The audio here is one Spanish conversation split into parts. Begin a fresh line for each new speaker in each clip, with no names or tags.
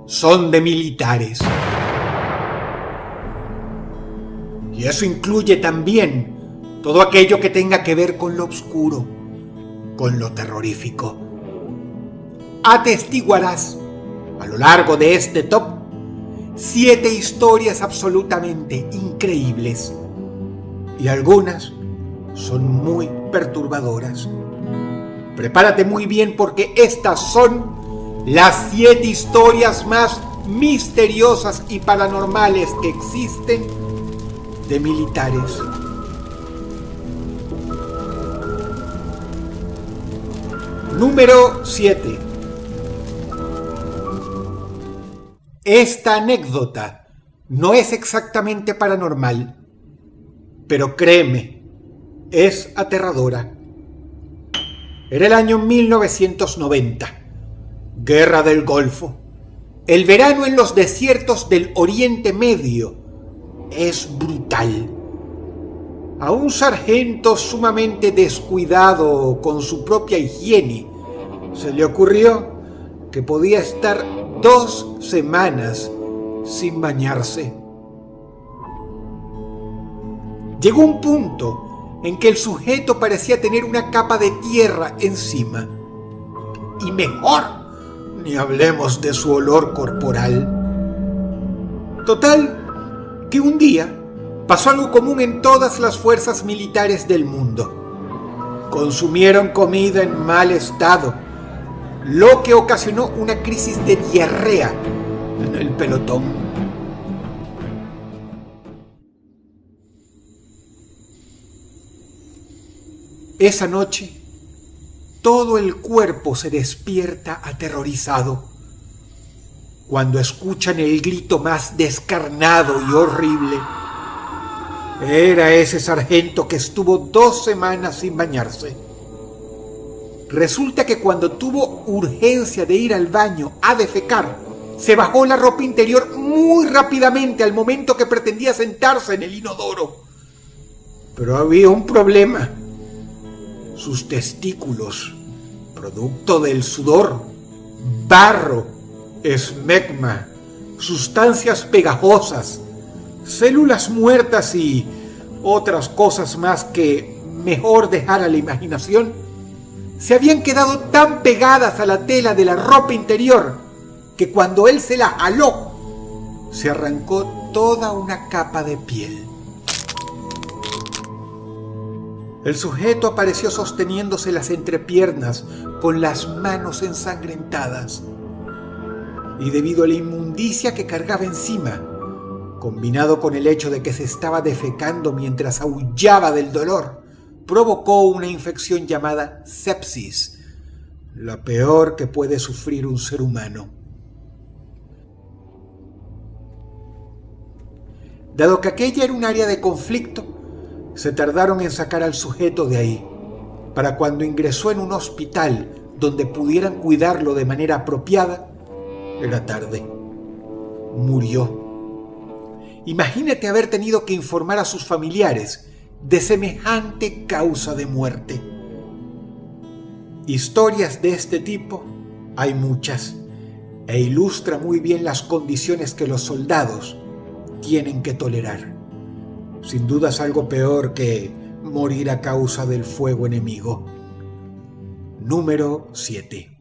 son de militares. Y eso incluye también todo aquello que tenga que ver con lo oscuro, con lo terrorífico. Atestiguarás a lo largo de este top 7 historias absolutamente increíbles, y algunas son muy perturbadoras. Prepárate muy bien porque estas son las 7 historias más misteriosas y paranormales que existen de militares. Número 7. Esta anécdota no es exactamente paranormal, pero créeme, es aterradora. Era el año 1990, Guerra del Golfo. El verano en los desiertos del Oriente Medio es brutal. A un sargento sumamente descuidado con su propia higiene se le ocurrió que podía estar 2 semanas sin bañarse. Llegó un punto en que el sujeto parecía tener una capa de tierra encima. Y mejor, ni hablemos de su olor corporal. Total, que un día pasó algo común en todas las fuerzas militares del mundo. Consumieron comida en mal estado, lo que ocasionó una crisis de diarrea en el pelotón. Esa noche, todo el cuerpo se despierta aterrorizado cuando escuchan el grito más descarnado y horrible. Era ese sargento que estuvo 2 semanas sin bañarse. Resulta que cuando tuvo urgencia de ir al baño a defecar, se bajó la ropa interior muy rápidamente al momento que pretendía sentarse en el inodoro. Pero había un problema. Sus testículos, producto del sudor, barro, esmegma, sustancias pegajosas, células muertas y otras cosas más que mejor dejar a la imaginación, se habían quedado tan pegadas a la tela de la ropa interior que cuando él se la jaló, se arrancó toda una capa de piel. El sujeto apareció sosteniéndose las entrepiernas con las manos ensangrentadas. Y debido a la inmundicia que cargaba encima, combinado con el hecho de que se estaba defecando mientras aullaba del dolor, provocó una infección llamada sepsis, la peor que puede sufrir un ser humano. Dado que aquella era un área de conflicto, se tardaron en sacar al sujeto de ahí, para cuando ingresó en un hospital donde pudieran cuidarlo de manera apropiada, era tarde. Murió. Imagínate haber tenido que informar a sus familiares de semejante causa de muerte. Historias de este tipo hay muchas, e ilustra muy bien las condiciones que los soldados tienen que tolerar. Sin duda es algo peor que morir a causa del fuego enemigo. Número 7.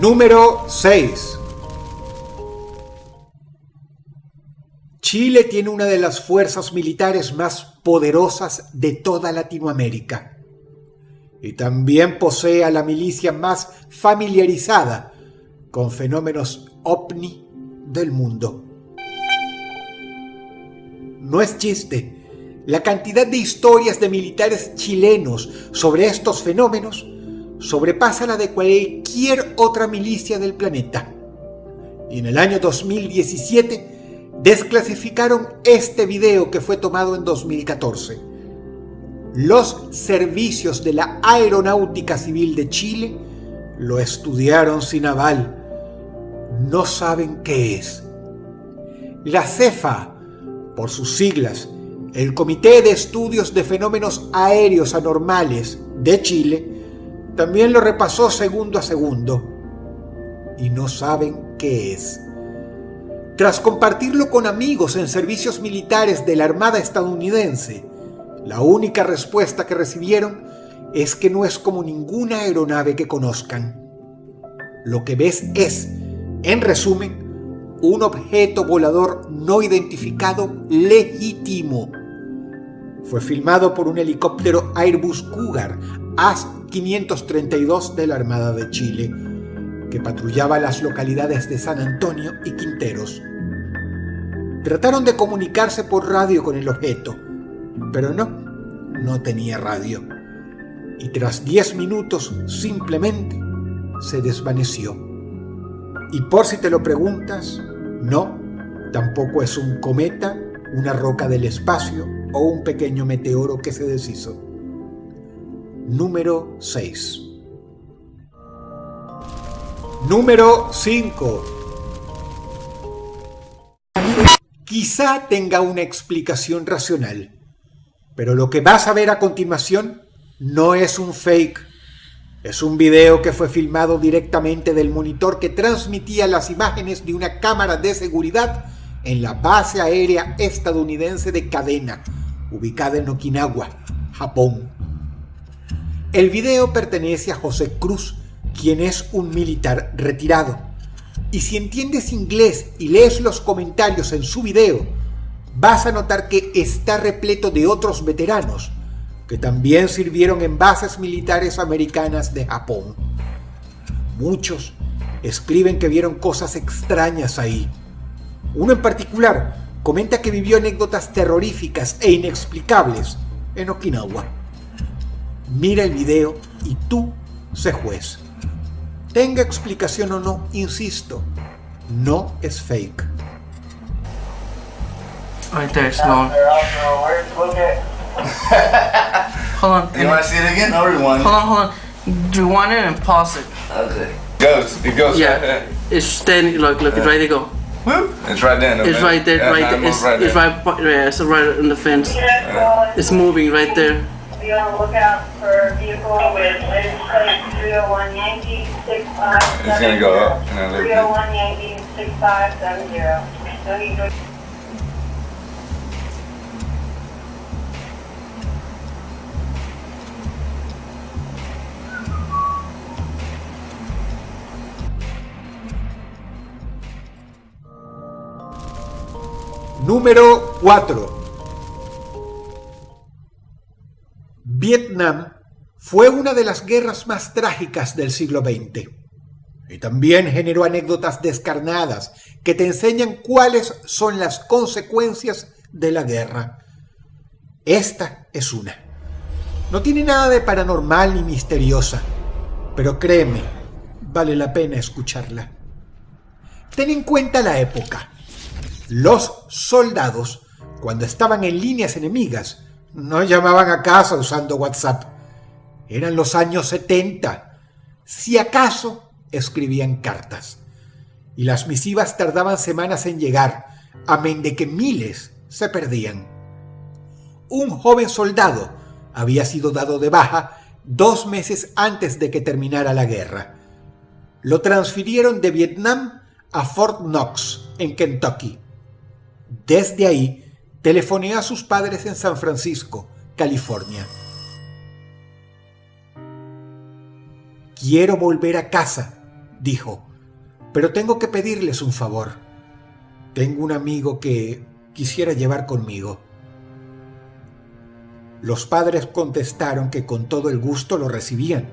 Número 6. Chile tiene una de las fuerzas militares más poderosas de toda Latinoamérica. Y también posee a la milicia más familiarizada con fenómenos ovni del mundo. No es chiste, la cantidad de historias de militares chilenos sobre estos fenómenos sobrepasa la de cualquier otra milicia del planeta. Y en el año 2017 desclasificaron este video que fue tomado en 2014. Los servicios de la Aeronáutica Civil de Chile lo estudiaron sin aval. No saben qué es. La CEFA, por sus siglas, el Comité de Estudios de Fenómenos Aéreos Anormales de Chile, también lo repasó segundo a segundo. y no saben qué es. Tras compartirlo con amigos en servicios militares de la Armada estadounidense, la única respuesta que recibieron es que no es como ninguna aeronave que conozcan. Lo que ves es, en resumen, un objeto volador no identificado legítimo. Fue filmado por un helicóptero Airbus Cougar AS-532 de la Armada de Chile, que patrullaba las localidades de San Antonio y Quinteros. Trataron de comunicarse por radio con el objeto, pero no tenía radio. Y tras 10 minutos simplemente se desvaneció. Y por si te lo preguntas, no, tampoco es un cometa, una roca del espacio o un pequeño meteoro que se deshizo. Número 6. Número 5. Quizá tenga una explicación racional, pero lo que vas a ver a continuación no es un fake. Es un video que fue filmado directamente del monitor que transmitía las imágenes de una cámara de seguridad en la base aérea estadounidense de Kadena, ubicada en Okinawa, Japón. El video pertenece a José Cruz, quien es un militar retirado. Y si entiendes inglés y lees los comentarios en su video, vas a notar que está repleto de otros veteranos que también sirvieron en bases militares americanas de Japón. Muchos escriben que vieron cosas extrañas ahí. Uno en particular comenta que vivió anécdotas terroríficas e inexplicables en Okinawa. Mira el video y tú sé juez. Tenga explicación o no, insisto, no es fake.
Right there, slow. Hold on.
You want to see it again? I'll rewind.
Hold on. Rewind it and pause it.
Okay. It goes.
Yeah. It's standing. Look, it's right there. Go.
Whoop. It's right there.
It's right there.
Yeah,
Right there. It's right there. It's right in the fence. It's moving right there.
Be on the lookout for a vehicle with license plate 301 Yankee 6570.
It's gonna go up and then
301 Yankee 6570. No need to.
Número 4. Vietnam fue una de las guerras más trágicas del siglo XX y también generó anécdotas descarnadas que te enseñan cuáles son las consecuencias de la guerra. Esta es una. No tiene nada de paranormal ni misteriosa, pero créeme, vale la pena escucharla. Ten en cuenta la época. Los soldados, cuando estaban en líneas enemigas, no llamaban a casa usando WhatsApp. Eran los años 70. Si acaso, escribían cartas. Y las misivas tardaban semanas en llegar, amén de que miles se perdían. Un joven soldado había sido dado de baja 2 meses antes de que terminara la guerra. Lo transfirieron de Vietnam a Fort Knox, en Kentucky. Desde ahí, telefoneó a sus padres en San Francisco, California. Quiero volver a casa, dijo, pero tengo que pedirles un favor. Tengo un amigo que quisiera llevar conmigo. Los padres contestaron que con todo el gusto lo recibían.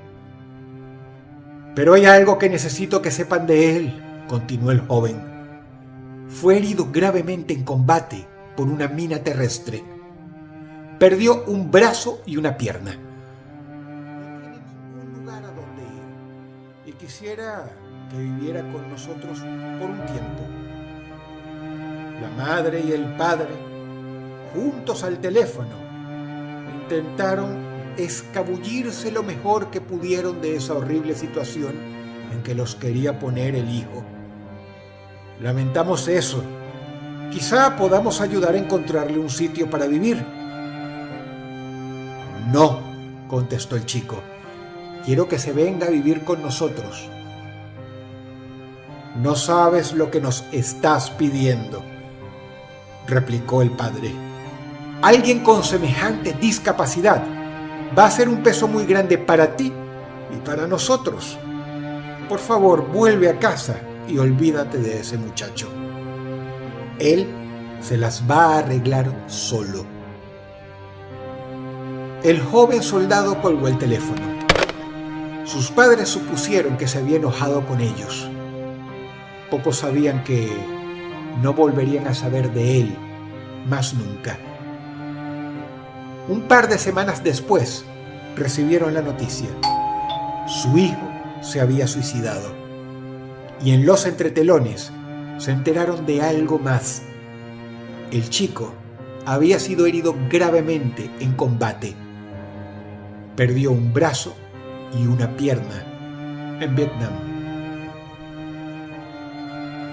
Pero hay algo que necesito que sepan de él, continuó el joven. Fue herido gravemente en combate por una mina terrestre. Perdió un brazo y una pierna. No tiene ningún lugar a donde ir y quisiera que viviera con nosotros por un tiempo. La madre y el padre, juntos al teléfono, intentaron escabullirse lo mejor que pudieron de esa horrible situación en que los quería poner el hijo. Lamentamos eso. Quizá podamos ayudar a encontrarle un sitio para vivir. No, contestó el chico. Quiero que se venga a vivir con nosotros. No sabes lo que nos estás pidiendo, replicó el padre. Alguien con semejante discapacidad va a ser un peso muy grande para ti y para nosotros. Por favor, vuelve a casa y olvídate de ese muchacho. Él se las va a arreglar solo. El joven soldado colgó el teléfono. Sus padres supusieron que se había enojado con ellos. Pocos sabían que no volverían a saber de él más nunca. Un par de semanas después, recibieron la noticia. Su hijo se había suicidado. Y en los entretelones se enteraron de algo más. El chico había sido herido gravemente en combate. Perdió un brazo y una pierna en Vietnam.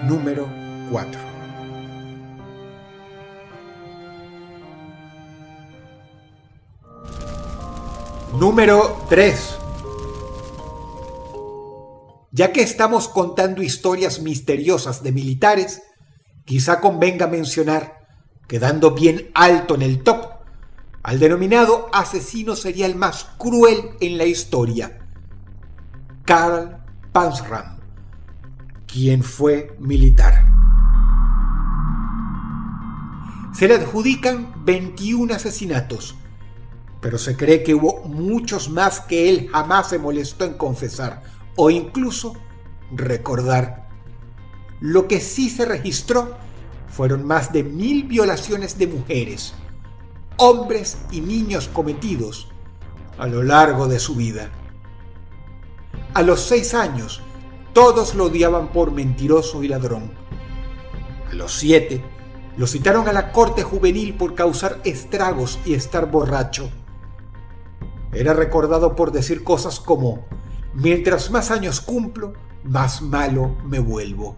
Número 4. Número 3. Ya que estamos contando historias misteriosas de militares, quizá convenga mencionar, quedando bien alto en el top, al denominado asesino serial más cruel en la historia, Karl Panzram, quien fue militar. Se le adjudican 21 asesinatos, pero se cree que hubo muchos más que él jamás se molestó en confesar o incluso recordar. Lo que sí se registró fueron más de 1000 violaciones de mujeres, hombres y niños cometidos a lo largo de su vida. A los 6 años, todos lo odiaban por mentiroso y ladrón. A los 7, lo citaron a la corte juvenil por causar estragos y estar borracho. Era recordado por decir cosas como: mientras más años cumplo, más malo me vuelvo.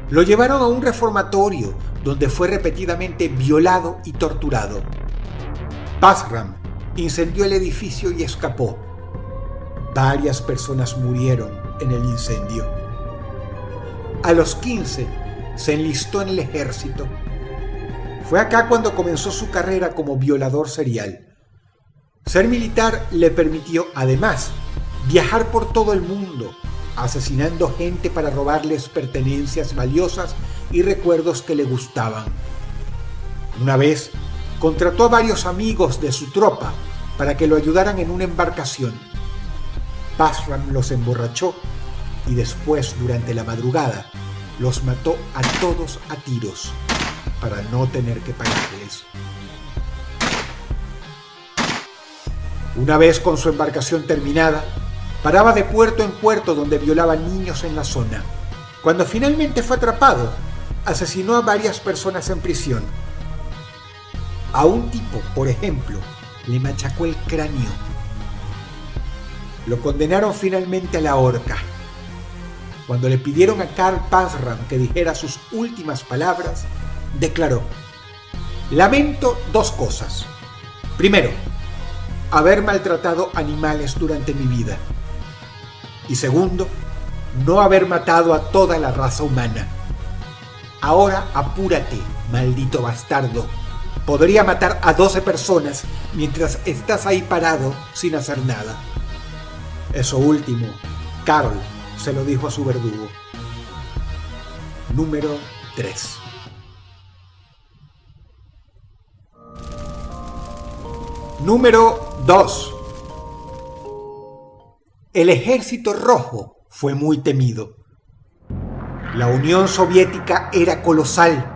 Lo llevaron a un reformatorio donde fue repetidamente violado y torturado. Panzram incendió el edificio y escapó. Varias personas murieron en el incendio. A los 15 se enlistó en el ejército. Fue acá cuando comenzó su carrera como violador serial. Ser militar le permitió, además, viajar por todo el mundo, asesinando gente para robarles pertenencias valiosas y recuerdos que le gustaban. Una vez, contrató a varios amigos de su tropa para que lo ayudaran en una embarcación. Panzram los emborrachó y después, durante la madrugada, los mató a todos a tiros para no tener que pagarles. Una vez con su embarcación terminada, paraba de puerto en puerto donde violaba niños en la zona. Cuando finalmente fue atrapado, asesinó a varias personas en prisión. A un tipo, por ejemplo, le machacó el cráneo. Lo condenaron finalmente a la horca. Cuando le pidieron a Karl Panzram que dijera sus últimas palabras, declaró: lamento 2 cosas. Primero, haber maltratado animales durante mi vida. Y segundo, no haber matado a toda la raza humana. Ahora apúrate, maldito bastardo. Podría matar a 12 personas mientras estás ahí parado sin hacer nada. Eso último, Karl se lo dijo a su verdugo. Número 3. Número 2. El Ejército Rojo fue muy temido. La Unión Soviética era colosal.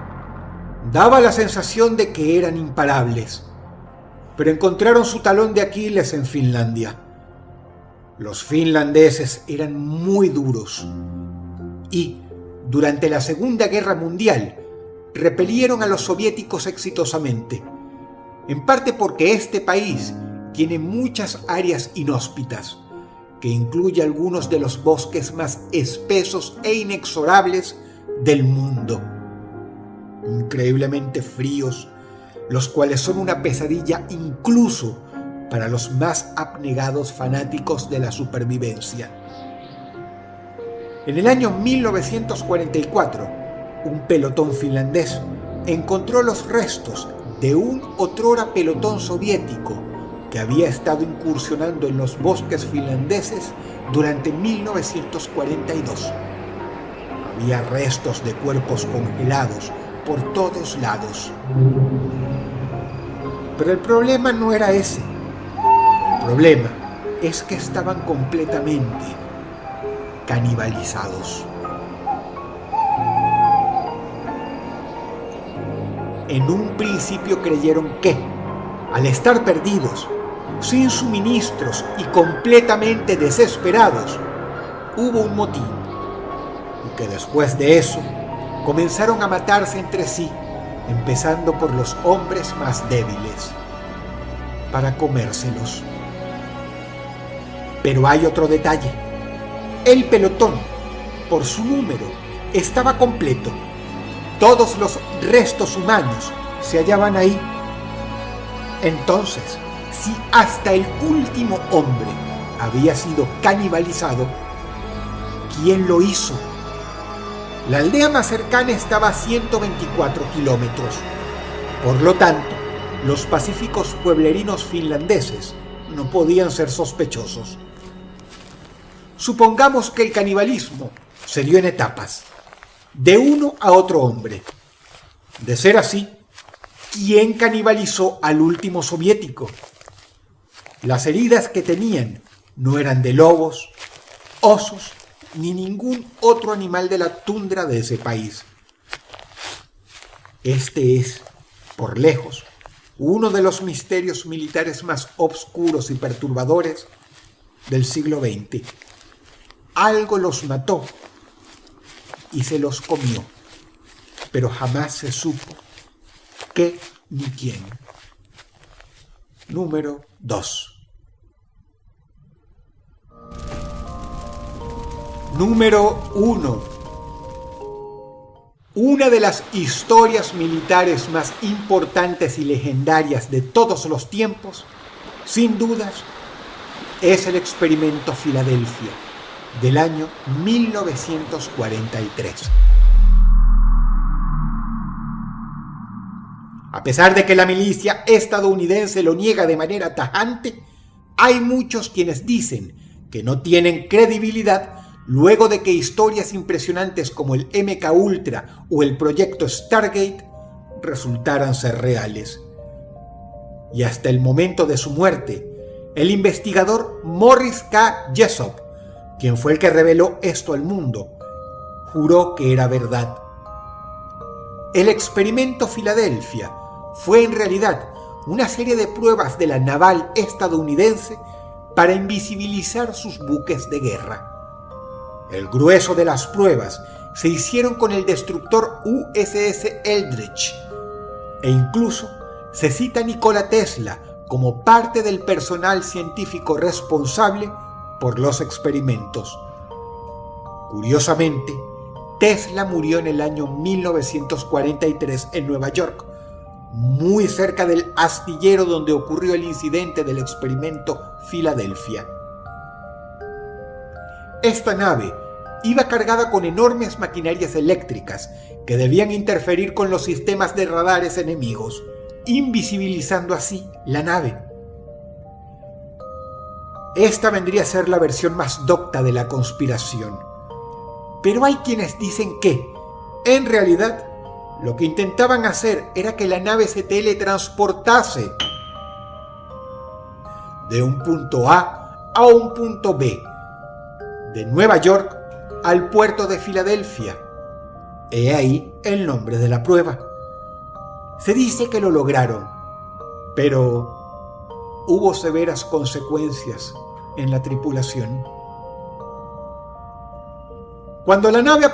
Daba la sensación de que eran imparables, pero encontraron su talón de Aquiles en Finlandia. Los finlandeses eran muy duros y, durante la Segunda Guerra Mundial, repelieron a los soviéticos exitosamente, en parte porque este país tiene muchas áreas inhóspitas, que incluye algunos de los bosques más espesos e inexorables del mundo. Increíblemente fríos, los cuales son una pesadilla incluso para los más abnegados fanáticos de la supervivencia. En el año 1944, un pelotón finlandés encontró los restos de un otrora pelotón soviético que había estado incursionando en los bosques finlandeses durante 1942. Había restos de cuerpos congelados por todos lados. Pero el problema no era ese. El problema es que estaban completamente canibalizados. En un principio creyeron que, al estar perdidos, sin suministros y completamente desesperados, hubo un motín, y que después de eso comenzaron a matarse entre sí, empezando por los hombres más débiles, para comérselos. Pero hay otro detalle. El pelotón, por su número, estaba completo. Todos los restos humanos se hallaban ahí. Entonces, si hasta el último hombre había sido canibalizado, ¿quién lo hizo? La aldea más cercana estaba a 124 kilómetros. Por lo tanto, los pacíficos pueblerinos finlandeses no podían ser sospechosos. Supongamos que el canibalismo se dio en etapas, de uno a otro hombre. De ser así, ¿quién canibalizó al último soviético? Las heridas que tenían no eran de lobos, osos, ni ningún otro animal de la tundra de ese país. Este es, por lejos, uno de los misterios militares más obscuros y perturbadores del siglo XX. Algo los mató y se los comió, pero jamás se supo qué ni quién. Número 2. Número 1. Una de las historias militares más importantes y legendarias de todos los tiempos, sin dudas, es el experimento Filadelfia, del año 1943. A pesar de que la milicia estadounidense lo niega de manera tajante, hay muchos quienes dicen que no tienen credibilidad luego de que historias impresionantes como el MK Ultra o el proyecto Stargate resultaran ser reales. Y hasta el momento de su muerte, el investigador Morris K. Jessop, quien fue el que reveló esto al mundo, juró que era verdad. El experimento Filadelfia fue en realidad una serie de pruebas de la naval estadounidense para invisibilizar sus buques de guerra. El grueso de las pruebas se hicieron con el destructor USS Eldridge, e incluso se cita a Nikola Tesla como parte del personal científico responsable por los experimentos. Curiosamente, Tesla murió en el año 1943 en Nueva York, muy cerca del astillero donde ocurrió el incidente del experimento Filadelfia. Esta nave iba cargada con enormes maquinarias eléctricas que debían interferir con los sistemas de radares enemigos, invisibilizando así la nave. Esta vendría a ser la versión más docta de la conspiración. Pero hay quienes dicen que, en realidad, lo que intentaban hacer era que la nave se teletransportase de un punto A a un punto B, de Nueva York al puerto de Filadelfia. He ahí el nombre de la prueba. Se dice que lo lograron, pero hubo severas consecuencias en la tripulación. Cuando la nave